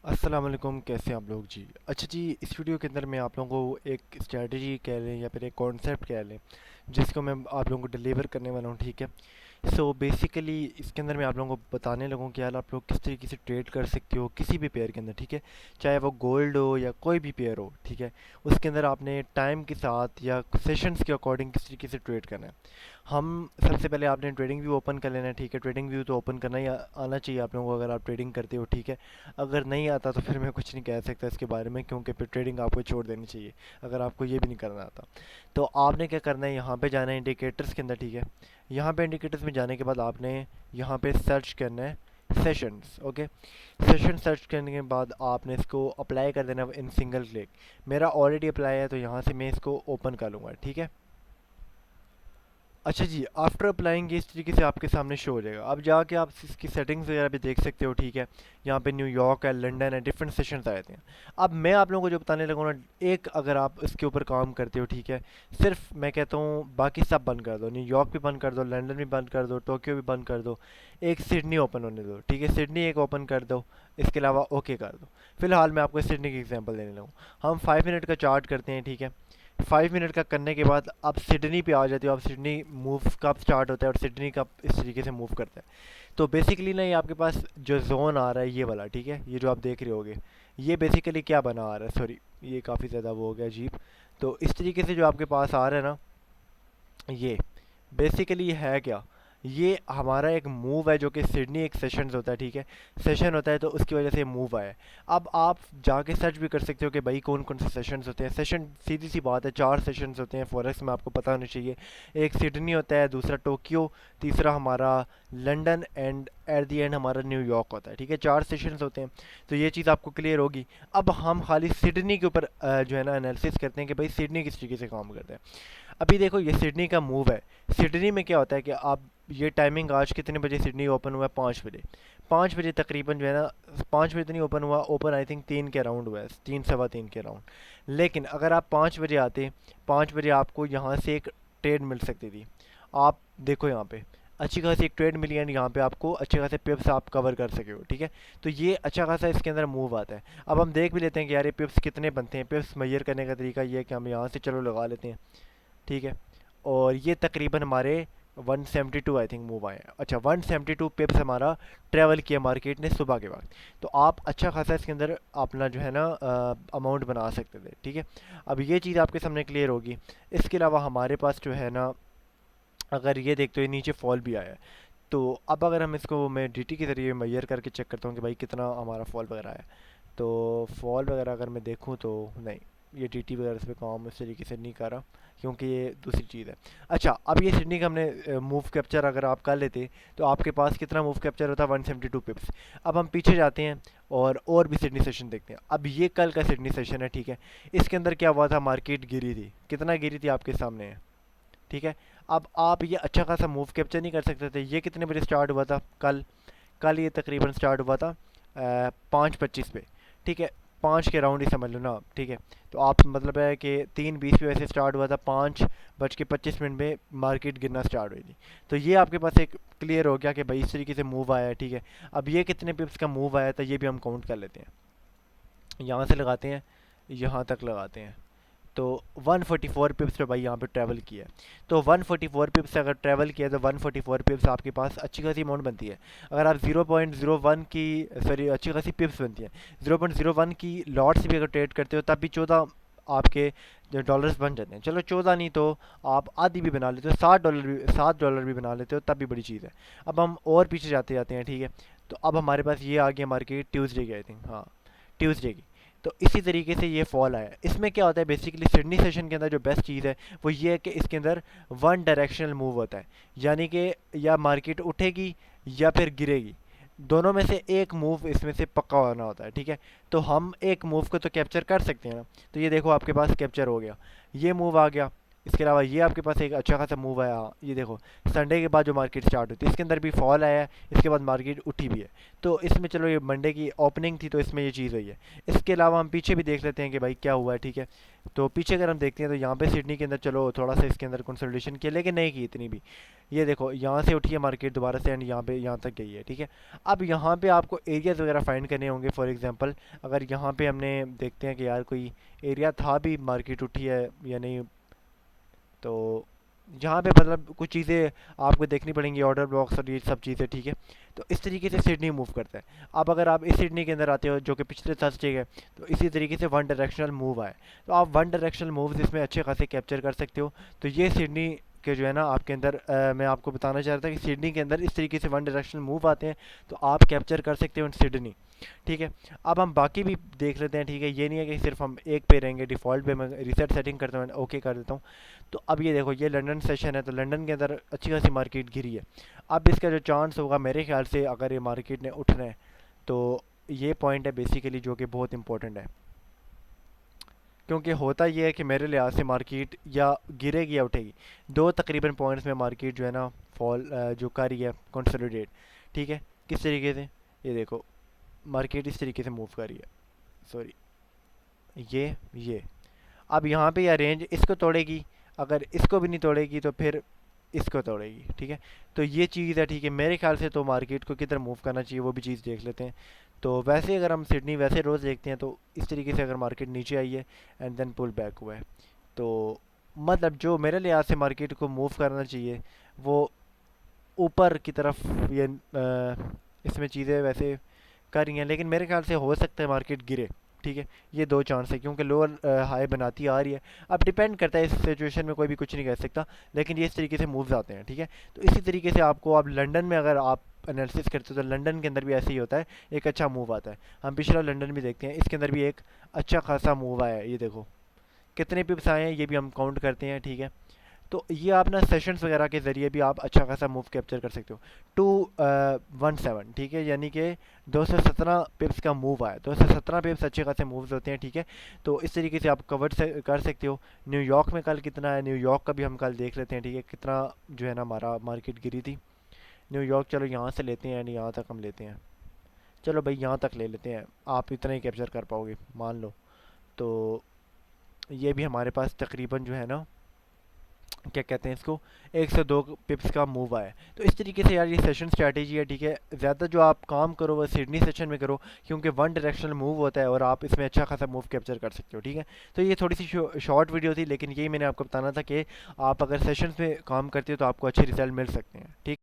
अस्सलाम वालेकुम, कैसे हैं आप लोग जी। अच्छा जी, इस वीडियो के अंदर मैं आप लोगों को एक स्ट्रेटजी कह लें या फिर एक कॉन्सेप्ट कह लें जिसको मैं आप लोगों को डिलीवर करने वाला हूँ, ठीक है। सो बेसिकली इसके अंदर मैं आप लोगों को बताने लगूँ कि यार आप लोग किस तरीके से ट्रेड कर सकते हो किसी भी पेयर के अंदर, ठीक है। चाहे वो गोल्ड हो या कोई भी पेयर हो, ठीक है। उसके अंदर आपने टाइम के साथ या सेशंस के अकॉर्डिंग किस तरीके से ट्रेड करना है। हम सबसे पहले आपने ट्रेडिंग व्यू ओपन कर लेना है, ठीक है। ट्रेडिंग व्यू तो ओपन करना ही आना चाहिए आप लोगों को अगर आप ट्रेडिंग करते हो, ठीक है। अगर नहीं आता तो फिर मैं कुछ नहीं कह सकता इसके बारे में, क्योंकि फिर ट्रेडिंग आपको छोड़ देनी चाहिए अगर आपको ये भी नहीं करना आता। तो आपने क्या करना है, यहाँ पे जाना है इंडिकेटर्स के अंदर, ठीक है। यहाँ पे इंडिकेटर्स में जाने के बाद आपने यहाँ पे सर्च करना है सेशंस, ओके। सेशन सर्च करने के बाद आपने इसको अप्लाई कर देना इन सिंगल क्लिक। मेरा ऑलरेडी अप्लाई है तो यहाँ से मैं इसको ओपन कर लूँगा, ठीक है। अच्छा जी, आफ्टर अप्लाइंग ये इस तरीके से आपके सामने शो हो जाएगा। अब जाके आप इसकी सेटिंग्स वगैरह भी देख सकते हो, ठीक है। यहाँ पे न्यूयॉर्क है, लंदन है, डिफरेंट सेशंस आए थे। अब मैं आप लोगों को जो बताने लगा ना, एक अगर आप इसके ऊपर काम करते हो, ठीक है। सिर्फ मैं कहता हूँ बाकी सब बंद कर दो, न्यूयॉर्क भी बंद कर दो, लंदन भी बंद कर दो, टोक्यो भी बंद कर दो। एक सिडनी ओपन होने दो, ठीक है। सिडनी एक ओपन कर दो, इसके अलावा ओके कर दो। फिलहाल मैं आपको सिडनी की एग्जाम्पल देने लगूँ। हम 5 मिनट का चार्ट करते हैं, ठीक है। 5 मिनट का करने के बाद आप सिडनी पे आ जाते हो। आप सिडनी मूव कब स्टार्ट होता है और सिडनी कब इस तरीके से मूव करता है। तो बेसिकली ना ये आपके पास जो जोन आ रहा है ये वाला, ठीक है। ये जो आप देख रहे होगे ये बेसिकली क्या बना आ रहा है, सॉरी ये काफ़ी ज़्यादा वो हो गया अजीब। तो इस तरीके से जो आपके पास आ रहा है ना, ये बेसिकली है क्या, ये हमारा एक मूव है जो कि सिडनी एक सेशन होता है, ठीक है। सेशन होता है तो उसकी वजह से मूव आया है। अब आप जाके सर्च भी कर सकते हो कि भाई कौन कौन से सेशंस होते हैं। सेशन सीधी सी बात है, 4 सेशंस होते हैं फॉरेक्स में, आपको पता होना चाहिए। एक सिडनी होता है, दूसरा टोक्यो, तीसरा हमारा London and at the and हमारा न्यूयॉर्क होता है, ठीक है। 4 सेशंस होते हैं। तो ये चीज़ आपको क्लियर होगी। अब हम खाली सिडनी के ऊपर जो है ना एनालिसिस करते हैं कि भाई सिडनी किस तरीके से काम करता है। अभी देखो ये सिडनी का मूव है। सिडनी में क्या होता है कि आप ये टाइमिंग आज कितने बजे सिडनी ओपन हुआ है, 5 बजे। 5 बजे तकरीबन जो है ना, 5 बजे तो नहीं ओपन हुआ, ओपन आई थिंक 3 के अराउंड हुआ है, 3 सवा 3 के अराउंड। लेकिन अगर आप 5 बजे आते, 5 बजे आपको यहाँ से एक ट्रेड मिल सकती थी। आप देखो यहाँ पे अच्छी खासी एक ट्रेड मिली एंड यहाँ पे आपको अच्छे खासे पिप्स आप कवर कर सके हो, ठीक है। तो ये अच्छा खासा इसके अंदर मूव आता है। अब हम देख भी लेते हैं कि यार ये पिप्स कितने बनते हैं। पिप्स मेजर करने का तरीका ये है कि हम यहाँ से चलो लगा लेते हैं, ठीक है। और ये तकरीबन हमारे 172 आई थिंक मूव आए हैं। अच्छा, 172 पिप्स हमारा ट्रैवल किया मार्केट ने सुबह के वक्त। तो आप अच्छा खासा इसके अंदर अपना जो है ना अमाउंट बना सकते थे, ठीक है। अब ये चीज़ आपके सामने क्लियर होगी। इसके अलावा हमारे पास जो है ना, अगर ये देखते हो ये नीचे फॉल भी आया है। तो अब अगर हम इसको मैं डीटी के ज़रिए मेजर करके चेक करता हूँ कि भाई कितना हमारा फॉल वगैरह है। तो फॉल वगैरह अगर मैं देखूँ तो नहीं, ये डीटी वगैरह इस पर काम इस तरीके से नहीं कर रहा, क्योंकि ये दूसरी चीज़ है। अच्छा, अब ये सिडनी का हमने मूव कैप्चर अगर आप कर लेते तो आपके पास कितना मूव कैप्चर होता है, 172 पिप्स। अब हम पीछे जाते हैं और भी सिडनी सेशन देखते हैं। अब ये कल का सिडनी सेशन है, ठीक है। इसके अंदर क्या हुआ था, मार्केट गिरी थी। कितना गिरी थी आपके सामने है, ठीक है। अब आप ये अच्छा खासा मूव कैप्चर नहीं कर सकते थे। ये कितने बजे स्टार्ट हुआ था कल, कल ये तकरीबन स्टार्ट हुआ था 5:25 पे, ठीक है। 5 के राउंड ही समझ लो ना आप, ठीक है। तो आप मतलब है कि 3:20 पे वैसे स्टार्ट हुआ था, 5:25 में मार्केट गिरना स्टार्ट हुई थी। तो ये आपके पास एक क्लियर हो गया कि भाई इस तरीके से मूव आया है, ठीक है। अब ये कितने पिप्स का मूव आया था ये भी हम काउंट कर लेते हैं। यहाँ से लगाते हैं, यहाँ तक लगाते हैं। तो 144 पिप्स पे भाई यहाँ पे ट्रैवल किया है। तो 144 पिप्स से अगर ट्रैवल किया तो 144 पिप्स आपके पास अच्छी खासी अमाउंट बनती है। अगर आप 0.01 की, सॉरी अच्छी खासी पिप्स बनती है, 0.01 की लॉट से भी अगर ट्रेड करते हो तब भी 14 आपके जो डॉलर्स बन जाते हैं। चलो 14 नहीं तो आप आधी भी बना लेते हो, $7 भी बना लेते हो, तब भी बड़ी चीज़ है। अब हम और पीछे जाते जाते हैं, ठीक है। तो अब हमारे पास ये आ गया मार्केट ट्यूसडे की, आई थिंक हाँ ट्यूसडे की। तो इसी तरीके से ये फॉल आया। इसमें क्या होता है बेसिकली, सिडनी सेशन के अंदर जो बेस्ट चीज़ है वो ये है कि इसके अंदर वन डायरेक्शनल मूव होता है। यानी कि या मार्केट उठेगी या फिर गिरेगी, दोनों में से एक मूव इसमें से पक्का होना होता है, ठीक है। तो हम एक मूव को तो कैप्चर कर सकते हैं ना। तो ये देखो आपके पास कैप्चर हो गया, ये मूव आ गया, इसके अलावा ये आपके पास एक अच्छा खासा मूव आया, ये देखो संडे के बाद जो मार्केट स्टार्ट हुई थी इसके अंदर भी फॉल आया है, इसके बाद मार्केट उठी भी है। तो इसमें चलो ये मंडे की ओपनिंग थी तो इसमें ये चीज़ हुई है। इसके अलावा हम पीछे भी देख लेते हैं कि भाई क्या हुआ है, ठीक है। तो पीछे अगर हम देखते हैं तो यहाँ पे सिडनी के अंदर चलो थोड़ा सा इसके अंदर कंसोलिडेशन किया, लेकिन नहीं की इतनी भी। ये देखो यहाँ से उठी है मार्केट दोबारा से एंड यहाँ पे यहाँ तक गई है, ठीक है। अब यहाँ पे आपको एरियाज़ वगैरह फाइंड करने होंगे। फॉर एग्जांपल अगर यहाँ पे हमने देखते हैं कि यार कोई एरिया था भी मार्केट उठी है या नहीं, तो यहाँ पे मतलब कुछ चीज़ें आपको देखनी पड़ेंगी, ऑर्डर ब्लॉक्स और ये सब चीज़ें, ठीक है। तो इस तरीके से सिडनी मूव करता है। अब अगर आप इस सिडनी के अंदर आते हो जो कि पिछले थर्सडे है, तो इसी तरीके से वन डायरेक्शनल मूव आए, तो आप वन डायरेक्शनल मूव्स इसमें अच्छे खासे कैप्चर कर सकते हो। तो ये सिडनी के जो है ना आपके अंदर मैं आपको बताना चाह रहा था कि सिडनी के अंदर इस तरीके से वन डायरेक्शनल मूव आते हैं, तो आप कैप्चर कर सकते हो सिडनी, ठीक है। अब हम बाकी भी देख लेते हैं, ठीक है। ये नहीं है कि सिर्फ हम एक पे रहेंगे, डिफ़ॉल्ट पे मैं रिसेट सेटिंग करता हूँ, ओके कर देता हूँ। तो अब ये देखो ये लंदन सेशन है, तो लंदन के अंदर अच्छी खासी मार्केट गिरी है। अब इसका जो चांस होगा मेरे ख्याल से, अगर ये मार्केट ने उठना है तो ये पॉइंट है बेसिकली जो कि बहुत इंपॉर्टेंट है, क्योंकि होता ये है कि मेरे लिहाज से मार्केट या गिरेगी या उठेगी। दो तकरीबन पॉइंट्स में मार्केट जो है ना फॉल जो कर रही है कंसोलिडेट, ठीक है। किस तरीके से, ये देखो मार्केट इस तरीके से मूव कर रही है, सॉरी ये अब यहाँ पे यह रेंज इसको तोड़ेगी, अगर इसको भी नहीं तोड़ेगी तो फिर इसको तोड़ेगी, ठीक है। तो ये चीज़ है, ठीक है। मेरे ख्याल से तो मार्केट को किधर मूव करना चाहिए वो भी चीज़ देख लेते हैं। तो वैसे अगर हम सिडनी वैसे रोज़ देखते हैं तो इस तरीके से अगर मार्केट नीचे आई है एंड देन पुल बैक हुआ है, तो मतलब जो मेरे लिहाज से मार्केट को मूव करना चाहिए वो ऊपर की तरफ। ये इसमें चीज़ें वैसे कर रही हैं, लेकिन मेरे ख्याल से हो सकता है मार्केट गिरे, ठीक है। ये दो चांस है क्योंकि लोअर हाई बनाती आ रही है। अब डिपेंड करता है, इस सिचुएशन में कोई भी कुछ नहीं कह सकता, लेकिन ये इस तरीके से मूव्स आते हैं, ठीक है। तो इसी तरीके से आपको अब लंदन में अगर आप एनालिसिस करते हो तो लंदन के अंदर भी ऐसे ही होता है, एक अच्छा मूव आता है। हम पिछला लंदन भी देखते हैं, इसके अंदर भी एक अच्छा खासा मूव आया है। ये देखो कितने पिप्स आए हैं ये भी हम काउंट करते हैं, ठीक है। तो ये आप ना सेशंस वगैरह के ज़रिए भी आप अच्छा खासा मूव कैप्चर कर सकते हो। 217, ठीक है, यानी कि 217 पिप्स का मूव आया। 217 पिप्स अच्छे खासे मूव्स होते हैं, ठीक है। तो इस तरीके से आप कवर से कर सकते हो। न्यूयॉर्क में कल कितना है, न्यूयॉर्क का भी हम कल देख लेते हैं, ठीक है। कितना जो है ना हमारा मार्केट गिरी थी न्यूयॉर्क। चलो यहाँ से लेते हैं, यहाँ तक हम लेते हैं, चलो भाई यहाँ तक ले लेते हैं, आप इतना ही कैप्चर कर पाओगे मान लो। तो ये भी हमारे पास तकरीबन जो है ना क्या कहते हैं इसको 102 पिप्स का मूव आया है। तो इस तरीके से यार ये सेशन स्ट्रैटेजी है, ठीक है। ज़्यादा जो आप काम करो वो सिडनी सेशन में करो, क्योंकि वन डायरेक्शनल मूव होता है और आप इसमें अच्छा खासा मूव कैप्चर कर सकते हो, ठीक है। तो ये थोड़ी सी शॉर्ट वीडियो थी, लेकिन यही मैंने आपको बताना था कि आप अगर सेशंस में काम करते हो तो आपको अच्छे रिजल्ट मिल सकते हैं, ठीक।